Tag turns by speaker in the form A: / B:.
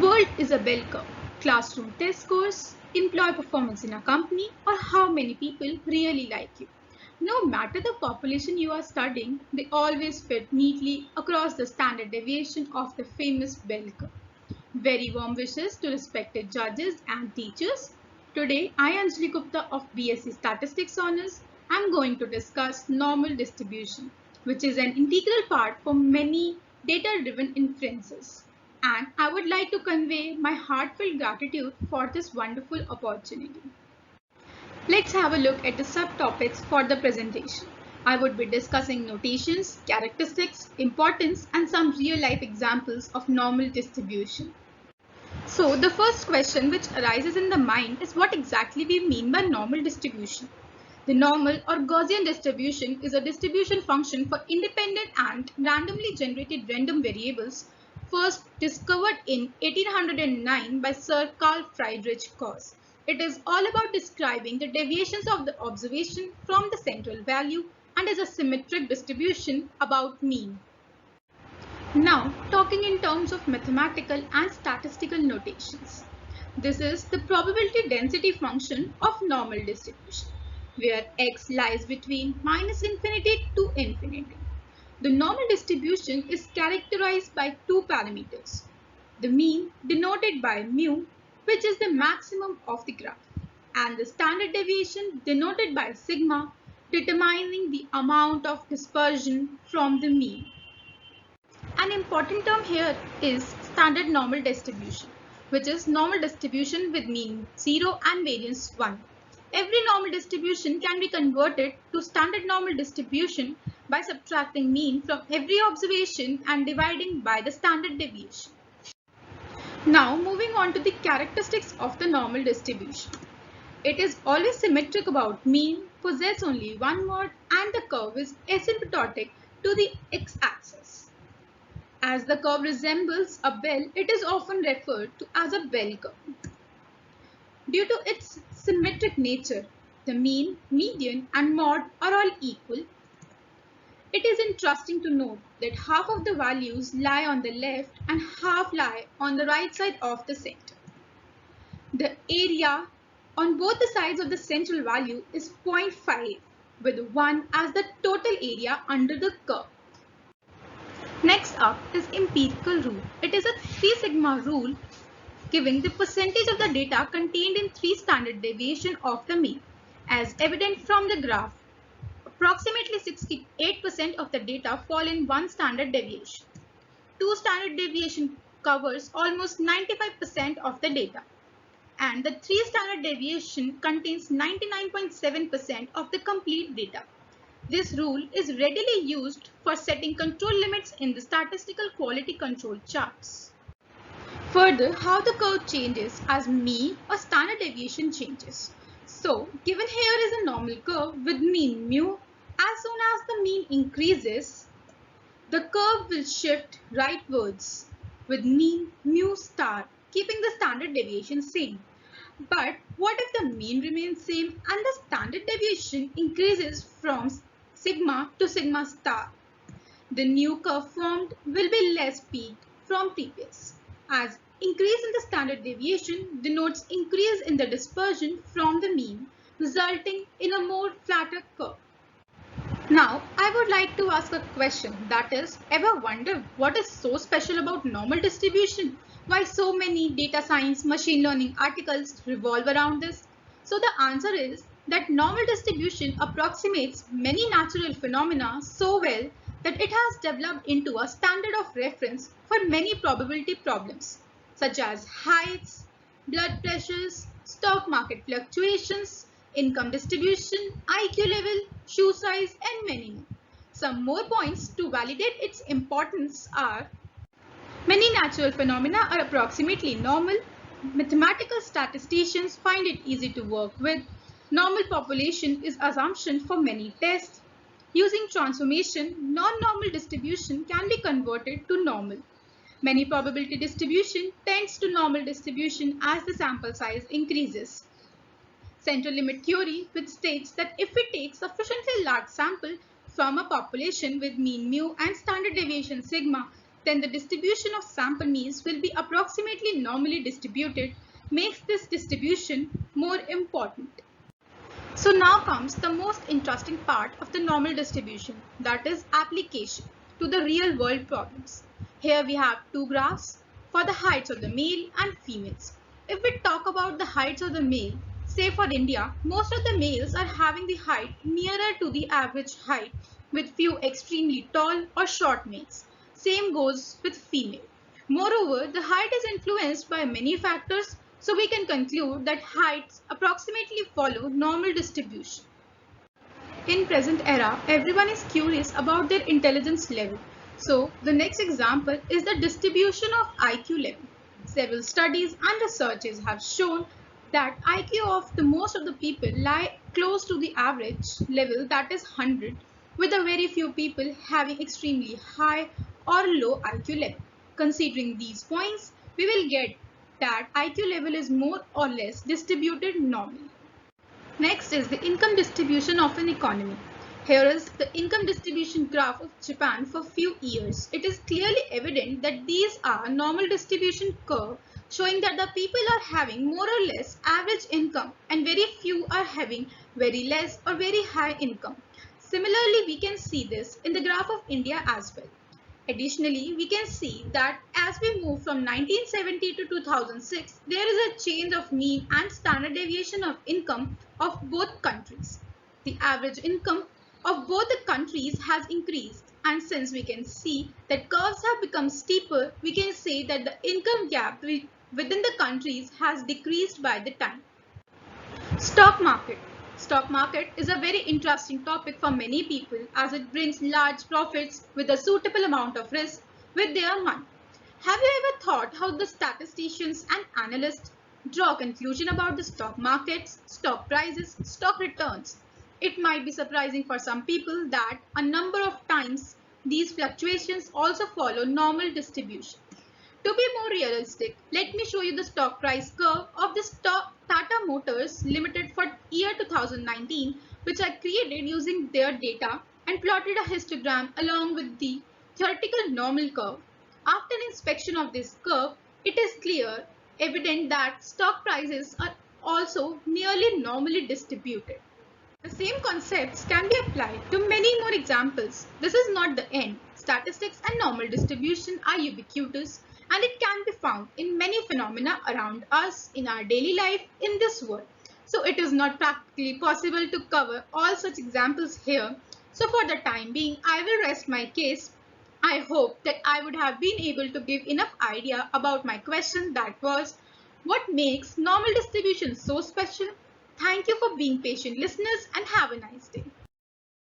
A: world is a bell curve. Classroom test scores, employee performance in a company, or how many people really like you. No matter the population you are studying, they always fit neatly across the standard deviation of the famous bell curve. Very warm wishes to respected judges and teachers. Today, I, Anjali Gupta of B.Sc Statistics Honours, am going to discuss normal distribution, which is an integral part for many data-driven inferences. And I would like to convey my heartfelt gratitude for this wonderful opportunity. Let's have a look at the subtopics for the presentation. I would be discussing notations, characteristics, importance, and some real-life examples of normal distribution. So the first question which arises in the mind is what exactly we mean by normal distribution. The normal or Gaussian distribution is a distribution function for independent and randomly generated random variables first discovered in 1809 by Sir Carl Friedrich Gauss. It is all about describing the deviations of the observation from the central value and is a symmetric distribution about mean. Now, talking in terms of mathematical and statistical notations. This is the probability density function of normal distribution, where x lies between minus infinity to infinity. The normal distribution is characterized by two parameters. The mean, denoted by mu, which is the maximum of the graph, and the standard deviation, denoted by sigma, determining the amount of dispersion from the mean. An important term here is standard normal distribution, which is normal distribution with mean 0 and variance 1. Every normal distribution can be converted to standard normal distribution by subtracting mean from every observation and dividing by the standard deviation. Now moving on to the characteristics of the normal distribution. It is always symmetric about mean, possesses only one mode, and the curve is asymptotic to the x-axis. As the curve resembles a bell, it is often referred to as a bell curve. Due to its symmetric nature, the mean, median, and mode are all equal. It is interesting to note that half of the values lie on the left and half lie on the right side of the center. The area on both the sides of the central value is 0.5, with 1 as the total area under the curve. Next up is empirical rule. It is a 3 sigma rule giving the percentage of the data contained in 3 standard deviation of the mean. As evident from the graph, approximately 68% of the data fall in 1 standard deviation. 2 standard deviation covers almost 95% of the data. And the 3 standard deviation contains 99.7% of the complete data. This rule is readily used for setting control limits in the statistical quality control charts. Further, how the curve changes as mean or standard deviation changes. So, given here is a normal curve with mean mu, as soon as the mean increases, the curve will shift rightwards with mean mu star, keeping the standard deviation same. But what if the mean remains same and the standard deviation increases from sigma to sigma star? The new curve formed will be less peaked from previous, as increase in the standard deviation denotes increase in the dispersion from the mean, resulting in a more flatter curve. Now, I would like to ask a question, that is, ever wonder what is so special about normal distribution? Why so many data science, machine learning articles revolve around this? So the answer is that normal distribution approximates many natural phenomena so well that it has developed into a standard of reference for many probability problems, such as heights, blood pressures, stock market fluctuations, income distribution, IQ level, shoe size, and many more. Some more points to validate its importance are: many natural phenomena are approximately normal. Mathematical statisticians find it easy to work with. Normal population is assumption for many tests. Using transformation, non-normal distribution can be converted to normal. Many probability distribution tends to normal distribution as the sample size increases. Central limit theory, which states that if we take sufficiently large sample from a population with mean mu and standard deviation sigma, then the distribution of sample means will be approximately normally distributed, makes this distribution more important. So now comes the most interesting part of the normal distribution, that is application to the real world problems. Here we have two graphs for the heights of the male and females. If we talk about the heights of the male, say for India, most of the males are having the height nearer to the average height with few extremely tall or short males. Same goes with female. Moreover, the height is influenced by many factors, so we can conclude that heights approximately follow normal distribution. In present era, everyone is curious about their intelligence level. So, the next example is the distribution of IQ level. Several studies and researches have shown that IQ of the most of the people lie close to the average level, that is 100, with a very few people having extremely high or low IQ level. Considering these points, we will get that IQ level is more or less distributed normally. Next is the income distribution of an economy. Here is the income distribution graph of Japan for few years. It is clearly evident that these are normal distribution curve showing that the people are having more or less average income and very few are having very less or very high income. Similarly, we can see this in the graph of India as well. Additionally, we can see that as we move from 1970 to 2006, there is a change of mean and standard deviation of income of both countries. The average income of both the countries has increased, and since we can see that curves have become steeper, we can say that the income gap within the countries has decreased by the time. Stock market. Stock market is a very interesting topic for many people as it brings large profits with a suitable amount of risk with their money. Have you ever thought how the statisticians and analysts draw conclusion about the stock markets, stock prices, stock returns? It might be surprising for some people that a number of times these fluctuations also follow normal distribution. To be more realistic, let me show you the stock price curve of the stock Tata Motors Limited for year 2019, which I created using their data and plotted a histogram along with the theoretical normal curve. After inspection of this curve, it is evident that stock prices are also nearly normally distributed. The same concepts can be applied to many more examples. This is not the end. Statistics and normal distribution are ubiquitous and it can be found in many phenomena around us in our daily life in this world. So it is not practically possible to cover all such examples here. So for the time being, I will rest my case. I hope that I would have been able to give enough idea about my question, that was, what makes normal distribution so special? Thank you for being patient listeners and have a nice day.